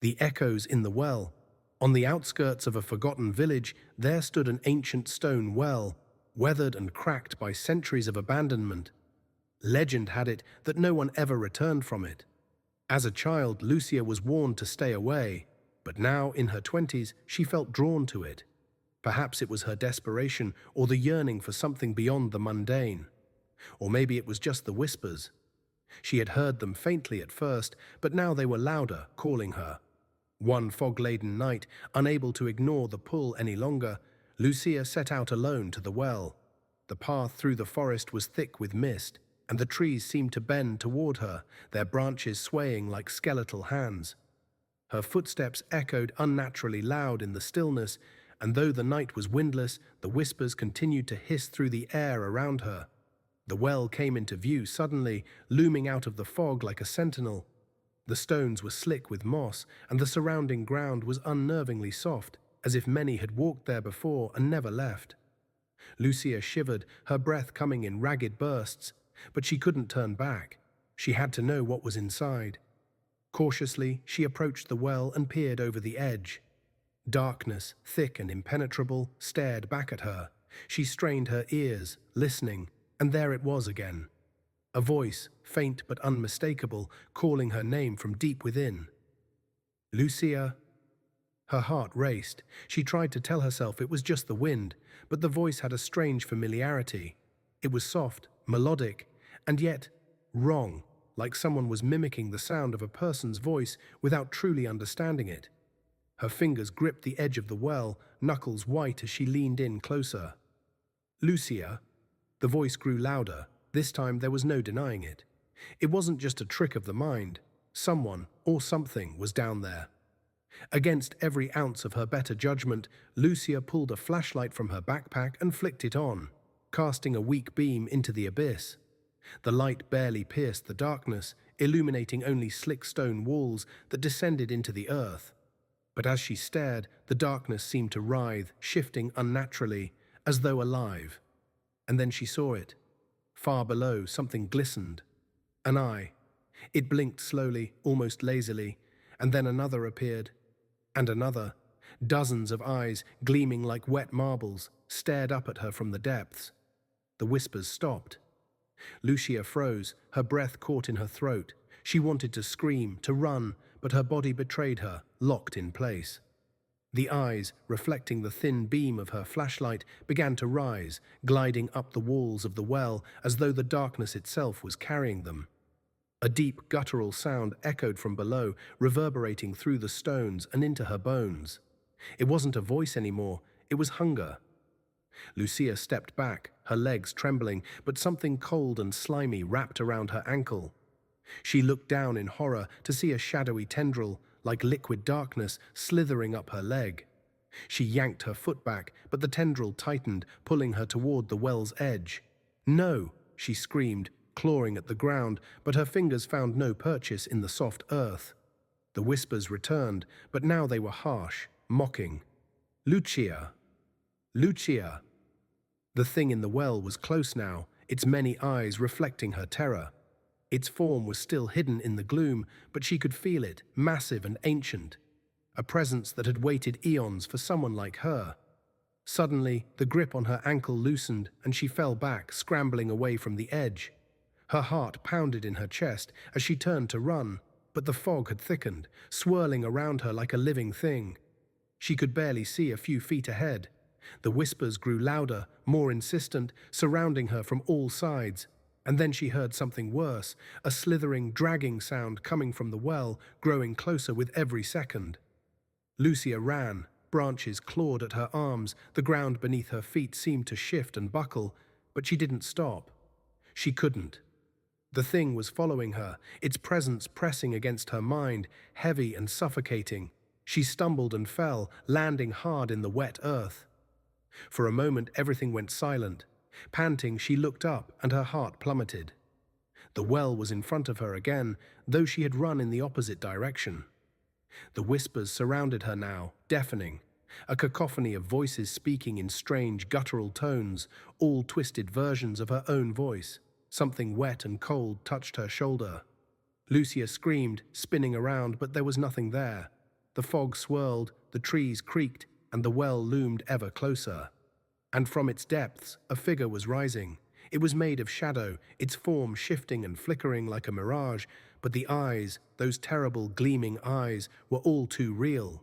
The echoes in the well. On the outskirts of a forgotten village, there stood an ancient stone well, weathered and cracked by centuries of abandonment. Legend had it that no one ever returned from it. As a child, Lucia was warned to stay away, but now, in her 20s, she felt drawn to it. Perhaps it was her desperation or the yearning for something beyond the mundane. Or maybe it was just the whispers. She had heard them faintly at first, but now they were louder, calling her. One fog-laden night, unable to ignore the pull any longer, Lucia set out alone to the well. The path through the forest was thick with mist, and the trees seemed to bend toward her, their branches swaying like skeletal hands. Her footsteps echoed unnaturally loud in the stillness, and though the night was windless, the whispers continued to hiss through the air around her. The well came into view suddenly, looming out of the fog like a sentinel. The stones were slick with moss, and the surrounding ground was unnervingly soft, as if many had walked there before and never left. Lucia shivered, her breath coming in ragged bursts, but she couldn't turn back. She had to know what was inside. Cautiously, she approached the well and peered over the edge. Darkness, thick and impenetrable, stared back at her. She strained her ears, listening, and there it was again. A voice, faint but unmistakable, calling her name from deep within. Lucia. Her heart raced. She tried to tell herself it was just the wind, but the voice had a strange familiarity. It was soft, melodic, and yet wrong, like someone was mimicking the sound of a person's voice without truly understanding it. Her fingers gripped the edge of the well, knuckles white as she leaned in closer. Lucia. The voice grew louder. This time there was no denying it. It wasn't just a trick of the mind. Someone, or something, was down there. Against every ounce of her better judgment, Lucia pulled a flashlight from her backpack and flicked it on, casting a weak beam into the abyss. The light barely pierced the darkness, illuminating only slick stone walls that descended into the earth. But as she stared, the darkness seemed to writhe, shifting unnaturally, as though alive. And then she saw it. Far below, something glistened. An eye. It blinked slowly, almost lazily, and then another appeared. And another. Dozens of eyes, gleaming like wet marbles, stared up at her from the depths. The whispers stopped. Lucia froze, her breath caught in her throat. She wanted to scream, to run, but her body betrayed her, locked in place. The eyes, reflecting the thin beam of her flashlight, began to rise, gliding up the walls of the well as though the darkness itself was carrying them. A deep, guttural sound echoed from below, reverberating through the stones and into her bones. It wasn't a voice anymore, it was hunger. Lucia stepped back, her legs trembling, but something cold and slimy wrapped around her ankle. She looked down in horror to see a shadowy tendril, like liquid darkness, slithering up her leg. She yanked her foot back, but the tendril tightened, pulling her toward the well's edge. "No!" she screamed, clawing at the ground, but her fingers found no purchase in the soft earth. The whispers returned, but now they were harsh, mocking. "Lucia! Lucia!" The thing in the well was close now, its many eyes reflecting her terror. Its form was still hidden in the gloom, but she could feel it, massive and ancient. A presence that had waited eons for someone like her. Suddenly, the grip on her ankle loosened and she fell back, scrambling away from the edge. Her heart pounded in her chest as she turned to run, but the fog had thickened, swirling around her like a living thing. She could barely see a few feet ahead. The whispers grew louder, more insistent, surrounding her from all sides. And then she heard something worse, a slithering, dragging sound coming from the well, growing closer with every second. Lucia ran. Branches clawed at her arms, the ground beneath her feet seemed to shift and buckle, but she didn't stop. She couldn't. The thing was following her, its presence pressing against her mind, heavy and suffocating. She stumbled and fell, landing hard in the wet earth. For a moment, everything went silent. Panting, she looked up, and her heart plummeted. The well was in front of her again, though she had run in the opposite direction. The whispers surrounded her now, deafening, a cacophony of voices speaking in strange, guttural tones, all twisted versions of her own voice. Something wet and cold touched her shoulder. Lucia screamed, spinning around, but there was nothing there. The fog swirled, the trees creaked, and the well loomed ever closer. And from its depths, a figure was rising. It was made of shadow, its form shifting and flickering like a mirage, but the eyes, those terrible gleaming eyes, were all too real.